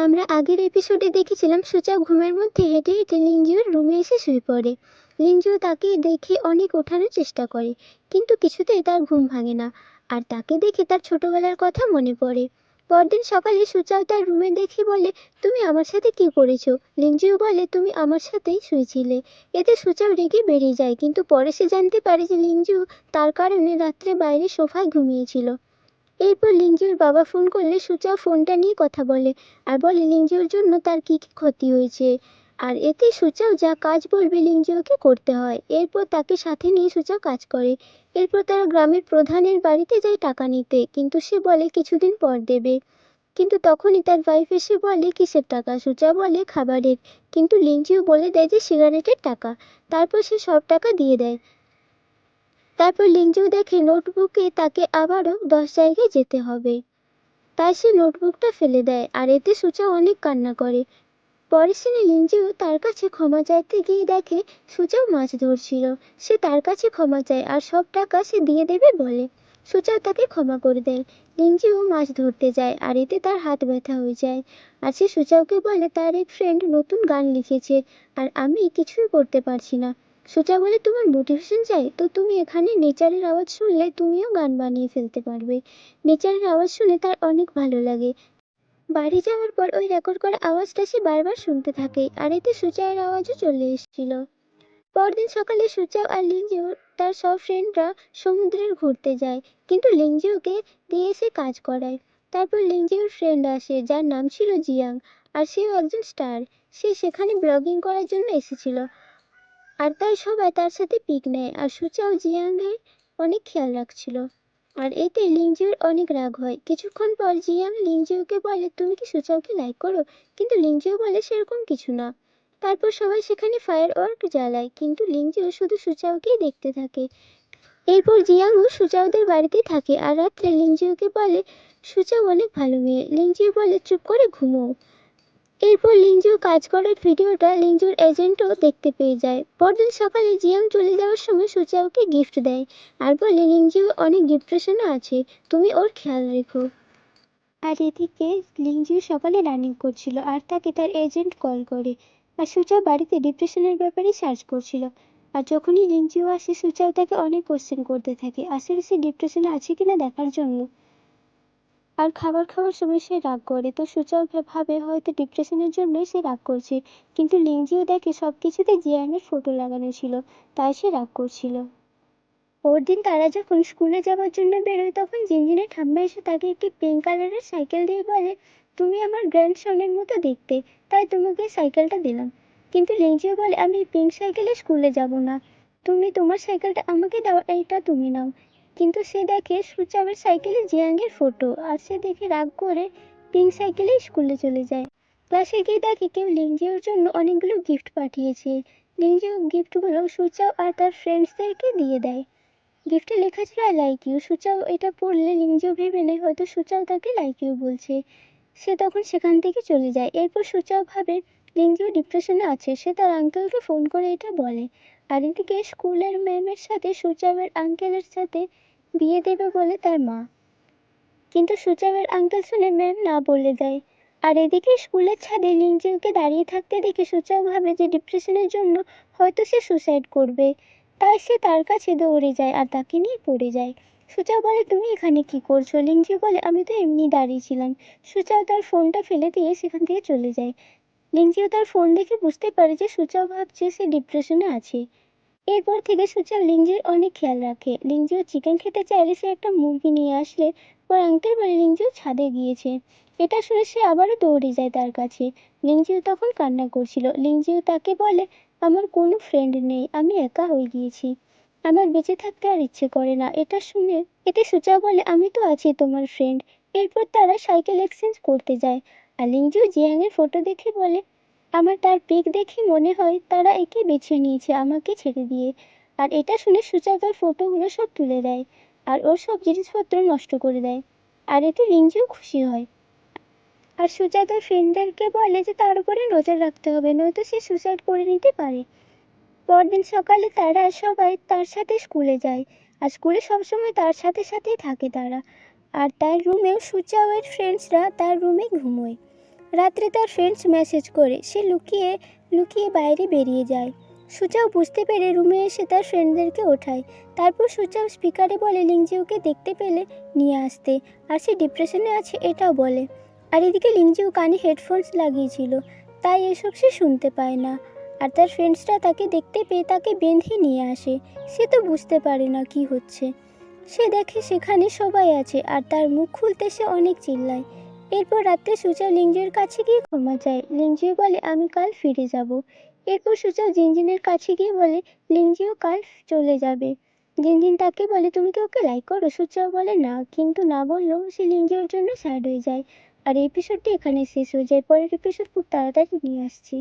আমরা আগের এপিসোডে দেখেছিলাম সুচা ঘুমের মধ্যে হেঁটে হেঁটে লিঞ্জুর রুমে এসে শুয়ে পড়ে। লিঞ্জু তাকে দেখে অনেক ওঠানোর চেষ্টা করে, কিন্তু কিছুতেই তার ঘুম ভাঙে না। আর তাকে দেখে তার ছোটবেলার কথা মনে পড়ে। পরদিন সকালে সুচাও তার রুমে দেখে বলে, তুমি আমার সাথে কি করেছো? লিঞ্জুও বলে, তুমি আমার সাথেই শুয়েছিলে। এতে সুচাও রেগে বেরিয়ে যায়, কিন্তু পরে সে জানতে পারে যে লিঞ্জু তার কারণে রাত্রে বাইরে সোফায় ঘুমিয়েছিল। এরপর লিঞ্জুর বাবা ফোন করলে সুচাও ফোনটা নিয়ে কথা বলে আর বলে লিঞ্জুর জন্য তার কি কি ক্ষতি হয়েছে। আর এতে সুচাও যা কাজ বলবে লিঞ্জুকে করতে হয়। এরপর তাকে সাথে নিয়ে সুচাও কাজ করে। এরপর তারা গ্রামের প্রধানের বাড়িতে যায় টাকা নিতে, কিন্তু সে বলে কিছুদিন পর দেবে। কিন্তু তখনই তার ওয়াইফ এসে বলে, কিসের টাকা? সুচা বলে, খাবারের। কিন্তু লিঞ্জিও বলে দেয় যে সিগারেটের টাকা। তারপর সে সব টাকা দিয়ে দেয়। তারপর লিঞ্জু দেখে নোটবুকে তাকে আবারও 10 জায়গায় যেতে হবে। তাই সে নোটবুকটা ফেলে দেয়, আর এতে সুচা অনেক কান্না করে। পরের দিনে লিঞ্জু তার কাছে ক্ষমা চাইতে গিয়ে দেখে সুচাও মাছ ধরছিল। সে তার কাছে ক্ষমা চায় আর সব টাকা সে দিয়ে দেবে বলে। সুচাও তাকে ক্ষমা করে দেয়। লিঞ্জুও মাছ ধরতে যায়, আর এতে তার হাত ব্যথা হয়ে যায়। আর সে সুচাওকে বলে তার এক ফ্রেন্ড নতুন গান লিখেছে, আর আমি কিছুই করতে পারছি না। সুচা বলে, তোমার মোটিভেশন চাই তো তুমি এখানে নেচারের আওয়াজ শুনলে তুমিও গান বানিয়ে ফেলতে পারবে। নেচারের আওয়াজ শুনে তার অনেক ভালো লাগে। বাড়ি যাওয়ার পর ওই রেকর্ড করা আওয়াজটা সে বারবার শুনতে থাকে, আর এতে সুচায়ের আওয়াজও চলে এসেছিল। পরদিন সকালে সুচাও আর লিঞ্জিও তার সব ফ্রেন্ডরা সমুদ্রের ঘুরতে যায়, কিন্তু লিঞ্জিওকে দিয়ে সে কাজ করায়। তারপর লিঞ্জিওর ফ্রেন্ড আসে যার নাম ছিল জিয়াং, আর সেও একজন স্টার। সে সেখানে ব্লগিং করার জন্য এসেছিল, আর তাই সবাই তার সাথে পিক নেয়। আর সুচাও জিয়াংয়ের অনেক খেয়াল রাখছিল। আর এতে লিংজিউর অনেক রাগ হয়। কিছুক্ষণ পর জিয়াং লিংজিউকে বলে, তুমি কি সুচাওকে লাইক করো? কিন্তু লিংজিউ বলে সেরকম কিছু না। তারপর সবাই সেখানে ফায়ার ওয়ার্ক জ্বালায়, কিন্তু লিংজিউ শুধু সুচাওকেই দেখতে থাকে। এরপর জিয়াংও সুচাওদের বাড়িতে থাকে, আর রাত্রে লিংজিউকে বলে সুচাও অনেক ভালো মেয়ে। লিংজিউ বলে, চুপ করে ঘুমো। এরপর লিঞ্জুর কাজ করার ভিডিওটা লিঞ্জুর এজেন্টও দেখতে পেয়ে যায়। পরদিন সকালে জিয়াং চলে যাওয়ার সময় সুচাওকে গিফট দেয়, আর বলে লিঞ্জু অনেক ডিপ্রেশনে আছে, তুমি ওর খেয়াল রেখো। আর এদিকে লিঞ্জু সকালে রানিং করছিল, আর তাকে তার এজেন্ট কল করে। আর সুচাও বাড়িতে ডিপ্রেশনের ব্যাপারে সার্চ করছিল। আর যখনই লিঞ্জু আসে সুচাও তাকে অনেক কোশ্চেন করতে থাকে, আসলে সে ডিপ্রেশনে আছে কিনা দেখার জন্য। আর খাবার খাওয়ার সময় সে রাগ করে, তো সুচাও ভাবে হয়তো ডিপ্রেশনের জন্যই সে রাগ করছে। কিন্তু লিংজিও দেখে সবকিছুতে জিয়ানের ফটো লাগানো ছিল, তাই সে রাগ করছিল। পরদিন তারা যখন স্কুলে যাওয়ার জন্য বেরোয়, তখন জিনজিনের ঠাম্মা এসে তাকে একটি পিঙ্ক কালারের সাইকেল দিয়ে বলে, তুমি আমার গ্র্যান্ডসনের মতো দেখতে, তাই তোমাকে সাইকেলটা দিলাম। কিন্তু লিংজিও বলে, আমি পিঙ্ক সাইকেলে স্কুলে যাব না, তুমি তোমার সাইকেলটা আমাকে দাও, এইটা তুমি নাও। কিন্তু সে দেখে সুচাবের সাইকেলে জিয়াংয়ের ফটো, আর সে দেখে রাগ করে পিঙ্ক সাইকেলেই স্কুলে চলে যায়। ক্লাসে গিয়ে দেখে কেউ লিংজিওর জন্য অনেকগুলো গিফট পাঠিয়েছে। লিংজিও গিফটগুলো সুচাও আর তার ফ্রেন্ডসদেরকে দিয়ে দেয়। গিফটে লেখা ছিল আই লাইক ইউ। সুচাও এটা পড়লে লিংজিও ভেবে নেয় হয়তো সুচাও তাকে লাইক ইউ বলছে। সে তখন সেখান থেকে চলে যায়। এরপর সুচাও ভাবে লিংজিও ডিপ্রেশনে আছে, সে তার আঙ্কেলকে ফোন করে এটা বলে। আর এদিকে স্কুলের ম্যামের সাথে সুচাওয়ের আঙ্কেলের সাথে বিয়ে দেবে বলে তার মা, কিন্তু সুচাওয়ের আঙ্কেল শুনে ম্যাম না বলে দেয়। আর এদিকে স্কুলের ছাদে লিংজিওকে দাঁড়িয়ে থাকতে দেখে সুচাও ভাবে যে ডিপ্রেশনের জন্য হয়তো সে সুসাইড করবে। তাই সে তার কাছে দৌড়ে যায় আর তাকে নিয়ে পড়ে যায়। সুচাও বলে, তুমি এখানে কি করছো? লিংজিও বলে, আমি তো এমনি দাঁড়িয়েছিলাম। সুচাও তার ফোনটা ফেলে দিয়ে সেখান থেকে চলে যায়। লিংজিও তার ফোন দেখে বুঝতে পারে যে সুচাও ভাবছে সে ডিপ্রেশনে আছে। এরপর থেকে সুচাও লিংজির অনেক খেয়াল রাখে। লিংজিও চিকেন খেতে চাইলে সে একটা মুরগি নিয়ে আসলে ওর আঙ্কেল বলে লিংজিও ছাদে গিয়েছে। এটা শুনে সে আবারও দৌড়ে যায় তার কাছে। লিংজিও তখন কান্না করছিল। লিংজিও তাকে বলে, আমার কোনো ফ্রেন্ড নেই, আমি একা হয়ে গিয়েছি, আমার বেঁচে থাকতে আর ইচ্ছে করে না। এটা শুনে এতে সুচাও বলে, আমি তো আছি তোমার ফ্রেন্ড। এরপর তারা সাইকেল এক্সচেঞ্জ করতে যায়। আর লিংজিও জিয়াংয়ের ফটো দেখে বলে, আমার তার পিক দেখে মনে হয় তারা একে বেছে নিয়েছে আমাকে ছেড়ে দিয়ে। আর এটা শুনে সুচাও তার ফটোগুলো সব তুলে দেয়, আর ওর সব জিনিসপত্র নষ্ট করে দেয়। আর এতে লিংজিও খুশি হয়। আর সুচা তার ফ্রেন্ডদেরকে বলে যে তার উপরে নজর রাখতে হবে, নয়তো সে সুসাইড করে নিতে পারে। পরদিন সকালে তারা সবাই তার সাথে স্কুলে যায়, আর স্কুলে সবসময় তার সাথে সাথেই থাকে তারা। আর তার রুমেও সুচাওয়ের ফ্রেন্ডসরা তার রুমে ঘুমোয়। রাত্রে তার ফ্রেন্ডস মেসেজ করে সে লুকিয়ে লুকিয়ে বাইরে বেরিয়ে যায়। সুচাও বুঝতে পেরে রুমে এসে তার ফ্রেন্ডদেরকে ওঠায়। তারপর সুচাও স্পিকারে বলে লিংজিউকে দেখতে পেলে নিয়ে আসতে, আর সে ডিপ্রেশনে আছে এটাও বলে। আর এদিকে লিংজিউ কানে হেডফোনস লাগিয়েছিল, তাই এসব সে শুনতে পায় না। আর তার ফ্রেন্ডসরা তাকে দেখতে পেয়ে তাকে বেঁধে নিয়ে আসে। সে তো বুঝতে পারে না কি হচ্ছে। সে দেখে সেখানে সবাই আছে আর তার মুখ খুলতে সে অনেক চিল্লায়। এরপর রাত্রে সুচাও লিংজিউর কাছে গিয়ে ক্ষমা চায়। লিংজিউ বলে আমি কাল ফিরে যাব। এরপর সুচাও জিনজিনের কাছে গিয়ে বলে লিংজিউ কাল চলে যাবে। জিনজিন তাকে বলে তুমি কি ওকে লাইক করো? সুচাও বলে না, কিন্তু না বললেও সে লিংজিউর জন্য স্যাড হয়ে যায়। আর এই এপিসোডটি এখানে শেষ হয়ে যায়। পরের এপিসোড খুব তাড়াতাড়ি নিয়ে আসছি।